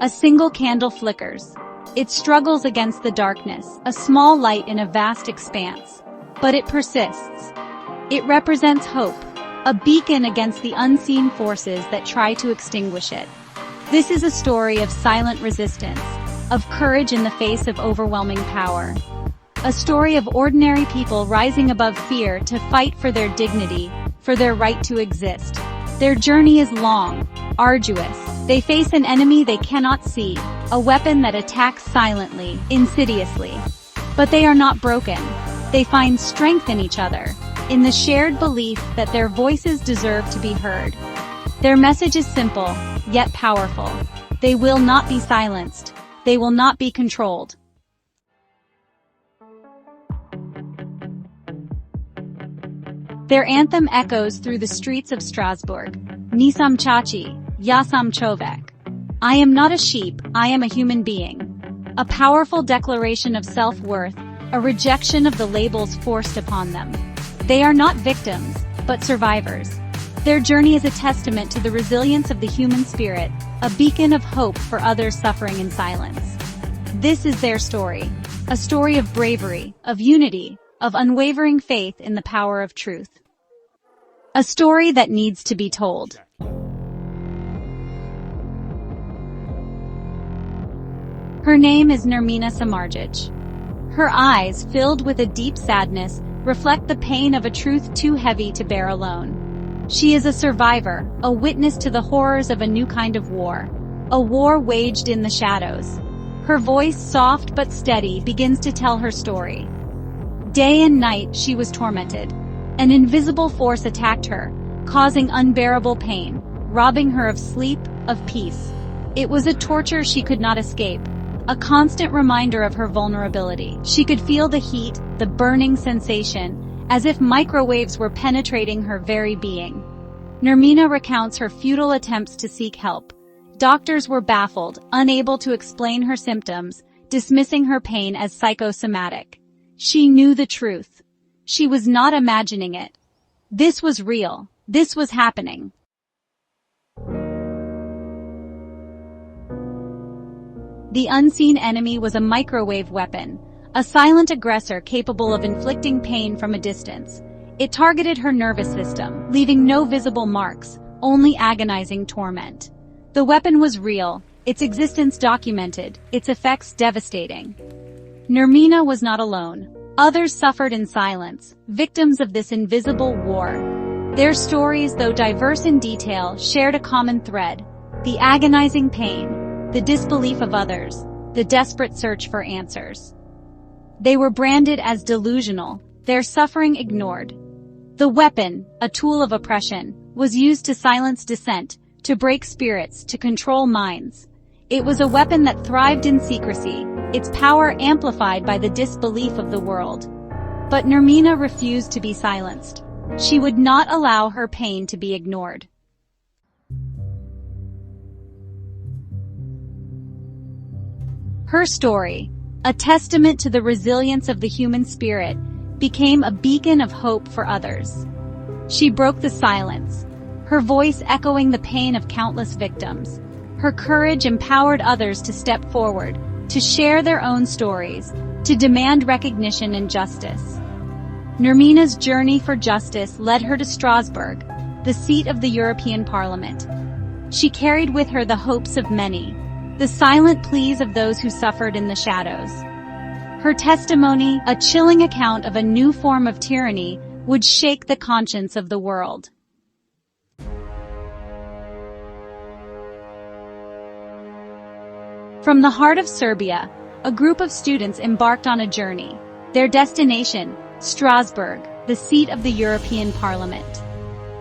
A single candle flickers. It struggles against the darkness, a small light in a vast expanse. But it persists. It represents hope, a beacon against the unseen forces that try to extinguish it. This is a story of silent resistance, of courage in the face of overwhelming power. A story of ordinary people rising above fear to fight for their dignity, for their right to exist. Their journey is long, arduous. They face an enemy they cannot see, a weapon that attacks silently, insidiously. But they are not broken. They find strength in each other, in the shared belief that their voices deserve to be heard. Their message is simple, yet powerful. They will not be silenced. They will not be controlled. Their anthem echoes through the streets of Strasbourg. Nisam Chachi, Yasam Chovek. I am not a sheep, I am a human being. A powerful declaration of self-worth, a rejection of the labels forced upon them. They are not victims, but survivors. Their journey is a testament to the resilience of the human spirit, a beacon of hope for others suffering in silence. This is their story, a story of bravery, of unity, of unwavering faith in the power of truth. A story that needs to be told. Her name is Nermina Samardzic. Her eyes, filled with a deep sadness, reflect the pain of a truth too heavy to bear alone. She is a survivor, a witness to the horrors of a new kind of war, a war waged in the shadows. Her voice, soft but steady, begins to tell her story. Day and night she was tormented. An invisible force attacked her, causing unbearable pain, robbing her of sleep, of peace. It was a torture she could not escape, a constant reminder of her vulnerability. She could feel the heat, the burning sensation, as if microwaves were penetrating her very being. Nermina recounts her futile attempts to seek help. Doctors were baffled, unable to explain her symptoms, dismissing her pain as psychosomatic. She knew the truth. She was not imagining it. This was real. This was happening. The unseen enemy was a microwave weapon, a silent aggressor capable of inflicting pain from a distance. It targeted her nervous system, leaving no visible marks, only agonizing torment. The weapon was real, its existence documented, its effects devastating. Nermina was not alone. Others suffered in silence, victims of this invisible war. Their stories, though diverse in detail, shared a common thread: the agonizing pain, the disbelief of others, the desperate search for answers. They were branded as delusional, their suffering ignored. The weapon, a tool of oppression, was used to silence dissent, to break spirits, to control minds. It was a weapon that thrived in secrecy, its power amplified by the disbelief of the world. But Nermina refused to be silenced. She would not allow her pain to be ignored. Her story, a testament to the resilience of the human spirit, became a beacon of hope for others. She broke the silence, her voice echoing the pain of countless victims. Her courage empowered others to step forward, to share their own stories, to demand recognition and justice. Nermina's journey for justice led her to Strasbourg, the seat of the European Parliament. She carried with her the hopes of many, the silent pleas of those who suffered in the shadows. Her testimony, a chilling account of a new form of tyranny, would shake the conscience of the world. From the heart of Serbia, a group of students embarked on a journey. Their destination, Strasbourg, the seat of the European Parliament.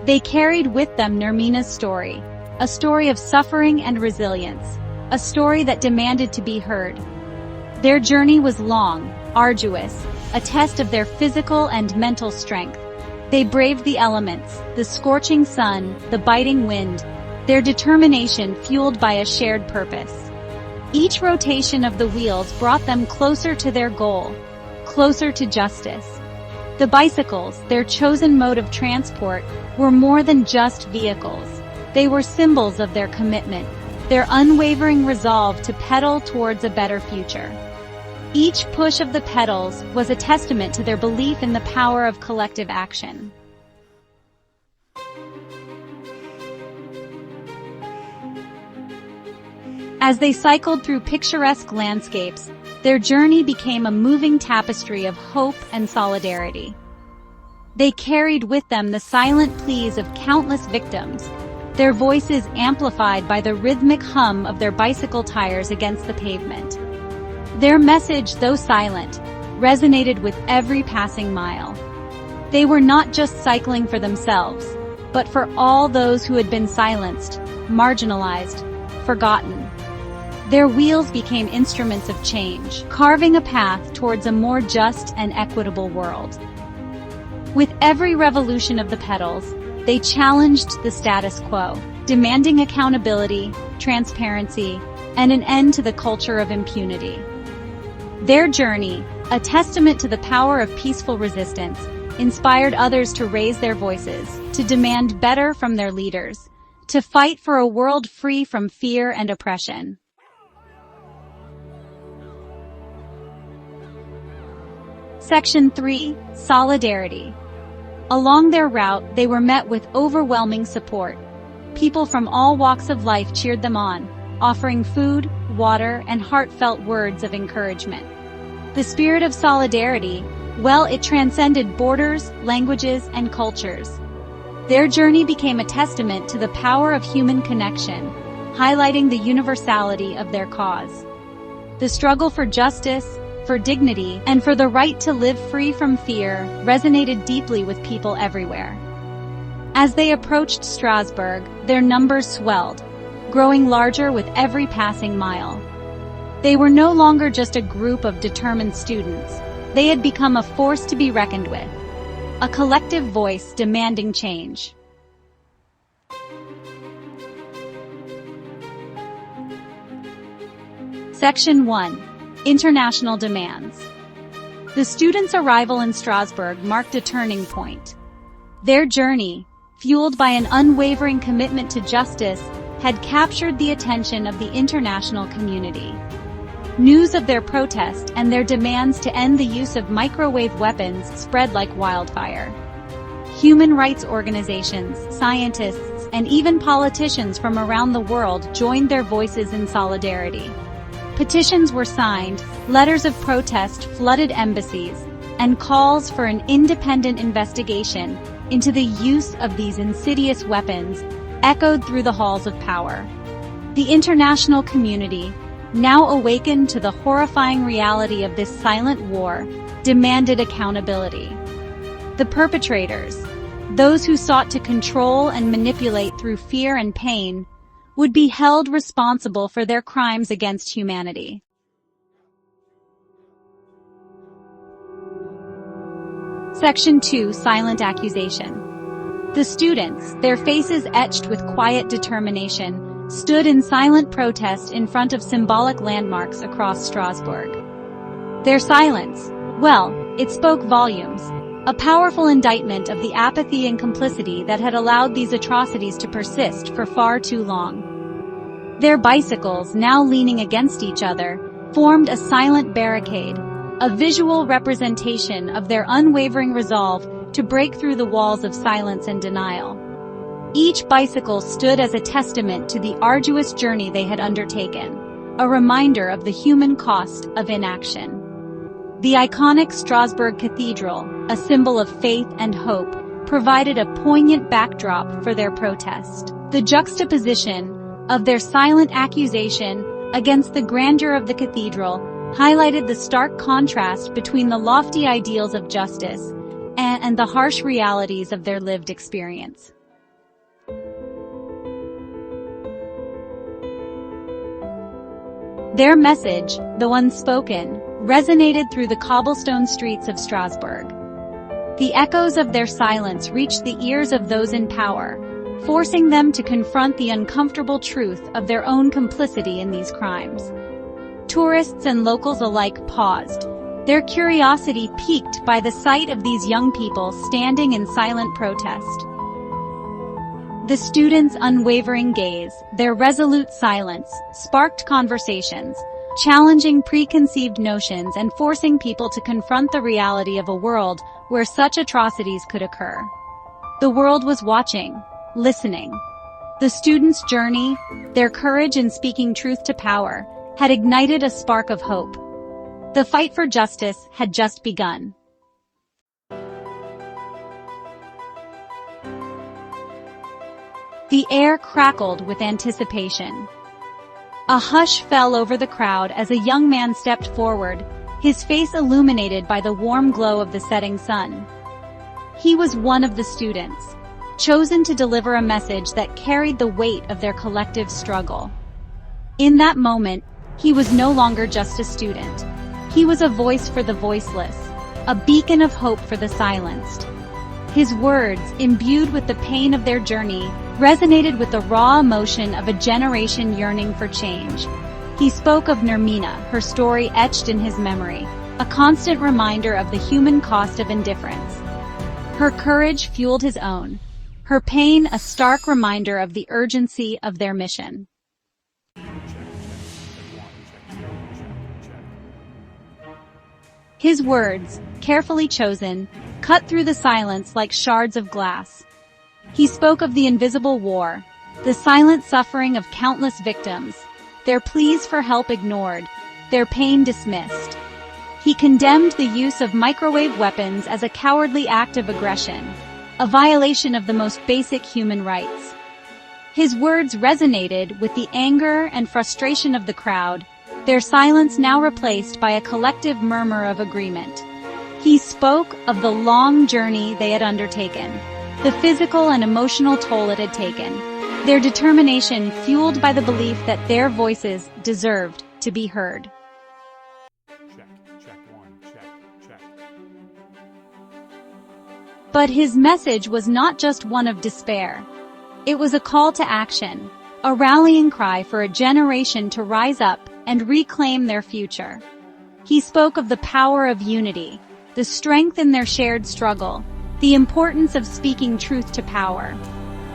They carried with them Nermina's story, a story of suffering and resilience, a story that demanded to be heard. Their journey was long, arduous, a test of their physical and mental strength. They braved the elements, the scorching sun, the biting wind, their determination fueled by a shared purpose. Each rotation of the wheels brought them closer to their goal, closer to justice. The bicycles, their chosen mode of transport, were more than just vehicles. They were symbols of their commitment, their unwavering resolve to pedal towards a better future. Each push of the pedals was a testament to their belief in the power of collective action. As they cycled through picturesque landscapes, their journey became a moving tapestry of hope and solidarity. They carried with them the silent pleas of countless victims, their voices amplified by the rhythmic hum of their bicycle tires against the pavement. Their message, though silent, resonated with every passing mile. They were not just cycling for themselves, but for all those who had been silenced, marginalized, forgotten. Their wheels became instruments of change, carving a path towards a more just and equitable world. With every revolution of the pedals, they challenged the status quo, demanding accountability, transparency, and an end to the culture of impunity. Their journey, a testament to the power of peaceful resistance, inspired others to raise their voices, to demand better from their leaders, to fight for a world free from fear and oppression. Section 3. Solidarity. Along their route, they were met with overwhelming support. People from all walks of life cheered them on, offering food, water, and heartfelt words of encouragement. The spirit of solidarity, well, it transcended borders, languages, and cultures. Their journey became a testament to the power of human connection, highlighting the universality of their cause. The struggle for justice, for dignity, and for the right to live free from fear resonated deeply with people everywhere. As they approached Strassburg, their numbers swelled, growing larger with every passing mile. They were no longer just a group of determined students. They had become a force to be reckoned with, a collective voice demanding change. Section 1. International demands. The students' arrival in Strasbourg marked a turning point. Their journey, fueled by an unwavering commitment to justice, had captured the attention of the international community. News of their protest and their demands to end the use of microwave weapons spread like wildfire. Human rights organizations, scientists, and even politicians from around the world joined their voices in solidarity. Petitions were signed, letters of protest flooded embassies, and calls for an independent investigation into the use of these insidious weapons echoed through the halls of power. The international community, now awakened to the horrifying reality of this silent war, demanded accountability. The perpetrators, those who sought to control and manipulate through fear and pain, would be held responsible for their crimes against humanity. Section 2. Silent accusation. The students, their faces etched with quiet determination, stood in silent protest in front of symbolic landmarks across Strasbourg. Their silence, well, it spoke volumes, a powerful indictment of the apathy and complicity that had allowed these atrocities to persist for far too long. Their bicycles, now leaning against each other, formed a silent barricade, a visual representation of their unwavering resolve to break through the walls of silence and denial. Each bicycle stood as a testament to the arduous journey they had undertaken, a reminder of the human cost of inaction. The iconic Strasbourg Cathedral, a symbol of faith and hope, provided a poignant backdrop for their protest. The juxtaposition of their silent accusation against the grandeur of the cathedral highlighted the stark contrast between the lofty ideals of justice and the harsh realities of their lived experience. Their message, though unspoken, resonated through the cobblestone streets of Strasbourg. The echoes of their silence reached the ears of those in power, forcing them to confront the uncomfortable truth of their own complicity in these crimes. Tourists and locals alike paused, their curiosity piqued by the sight of these young people standing in silent protest. The students' unwavering gaze, their resolute silence, sparked conversations, challenging preconceived notions and forcing people to confront the reality of a world where such atrocities could occur. The world was watching, listening. The students' journey, their courage in speaking truth to power, had ignited a spark of hope. The fight for justice had just begun. The air crackled with anticipation. A hush fell over the crowd as a young man stepped forward, his face illuminated by the warm glow of the setting sun. He was one of the students, chosen to deliver a message that carried the weight of their collective struggle. In that moment, he was no longer just a student. He was a voice for the voiceless, a beacon of hope for the silenced. His words, imbued with the pain of their journey, resonated with the raw emotion of a generation yearning for change. He spoke of Nermina, her story etched in his memory, a constant reminder of the human cost of indifference. Her courage fueled his own, her pain a stark reminder of the urgency of their mission. His words, carefully chosen, cut through the silence like shards of glass. He spoke of the invisible war, the silent suffering of countless victims, their pleas for help ignored, their pain dismissed. He condemned the use of microwave weapons as a cowardly act of aggression, a violation of the most basic human rights. His words resonated with the anger and frustration of the crowd, their silence now replaced by a collective murmur of agreement. He spoke of the long journey they had undertaken, the physical and emotional toll it had taken, their determination fueled by the belief that their voices deserved to be heard. Check. But his message was not just one of despair. It was a call to action, a rallying cry for a generation to rise up and reclaim their future. He spoke of the power of unity, the strength in their shared struggle, the importance of speaking truth to power.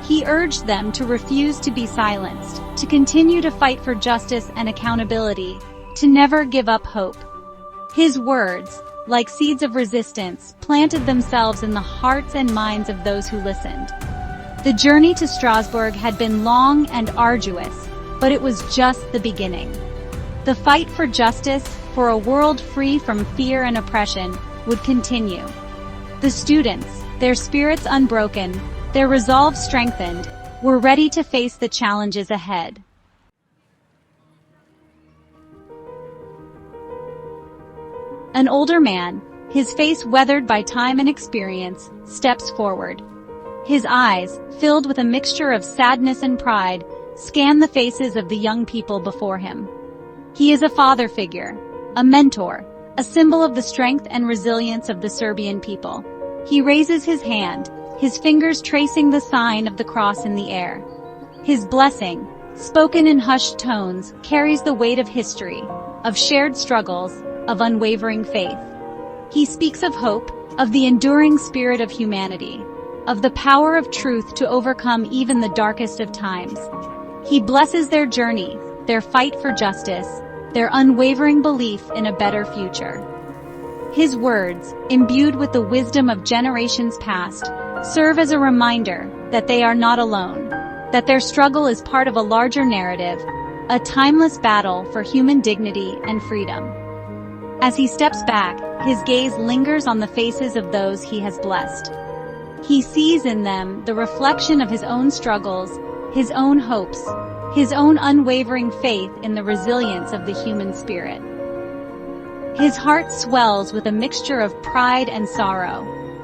He urged them to refuse to be silenced, to continue to fight for justice and accountability, to never give up hope. His words, like seeds of resistance, planted themselves in the hearts and minds of those who listened. The journey to Strassburg had been long and arduous, but it was just the beginning. The fight for justice, for a world free from fear and oppression, would continue. The students, their spirits unbroken, their resolve strengthened, were ready to face the challenges ahead. An older man, his face weathered by time and experience, steps forward. His eyes, filled with a mixture of sadness and pride, scan the faces of the young people before him. He is a father figure, a mentor, a symbol of the strength and resilience of the Serbian people. He raises his hand, his fingers tracing the sign of the cross in the air. His blessing, spoken in hushed tones, carries the weight of history, of shared struggles, of unwavering faith. He speaks of hope, of the enduring spirit of humanity, of the power of truth to overcome even the darkest of times. He blesses their journey, their fight for justice, their unwavering belief in a better future. His words, imbued with the wisdom of generations past, serve as a reminder that they are not alone, that their struggle is part of a larger narrative, a timeless battle for human dignity and freedom. As he steps back, his gaze lingers on the faces of those he has blessed. He sees in them the reflection of his own struggles, his own hopes, his own unwavering faith in the resilience of the human spirit. His heart swells with a mixture of pride and sorrow,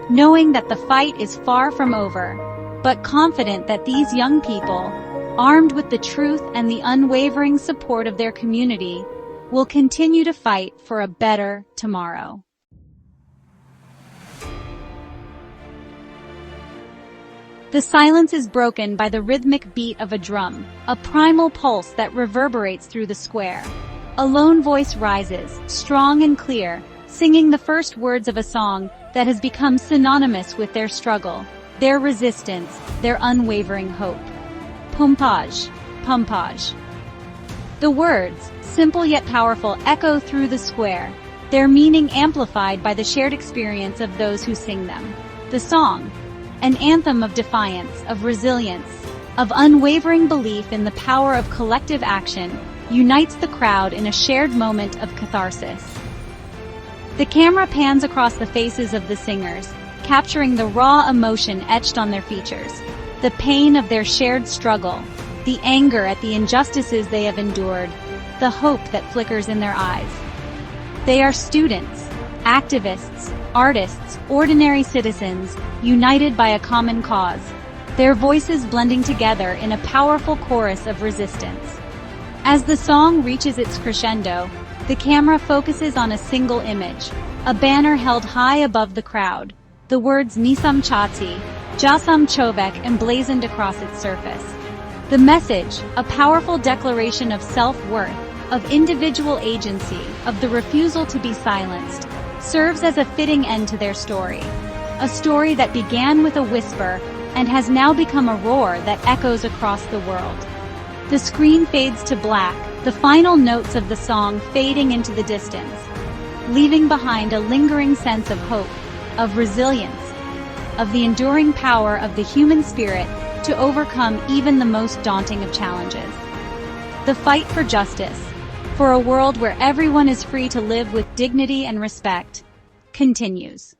knowing that the fight is far from over, but confident that these young people, armed with the truth and the unwavering support of their community, will continue to fight for a better tomorrow. The silence is broken by the rhythmic beat of a drum, a primal pulse that reverberates through the square. A lone voice rises, strong and clear, singing the first words of a song that has become synonymous with their struggle. their resistance, their unwavering hope. Pumpage, pumpage. The words, simple yet powerful, echo through the square, their meaning amplified by the shared experience of those who sing them. The song, an anthem of defiance, of resilience, of unwavering belief in the power of collective action, unites the crowd in a shared moment of catharsis. The camera pans across the faces of the singers, capturing the raw emotion etched on their features, the pain of their shared struggle, the anger at the injustices they have endured, the hope that flickers in their eyes. They are students, activists, artists, ordinary citizens, united by a common cause, their voices blending together in a powerful chorus of resistance. As the song reaches its crescendo, the camera focuses on a single image, a banner held high above the crowd, the words Nisam Chati, Jasam Chovek emblazoned across its surface. The message, a powerful declaration of self-worth, of individual agency, of the refusal to be silenced, serves as a fitting end to their story. A story that began with a whisper and has now become a roar that echoes across the world. The screen fades to black, the final notes of the song fading into the distance, leaving behind a lingering sense of hope, of resilience, of the enduring power of the human spirit to overcome even the most daunting of challenges. The fight for justice, for a world where everyone is free to live with dignity and respect, continues.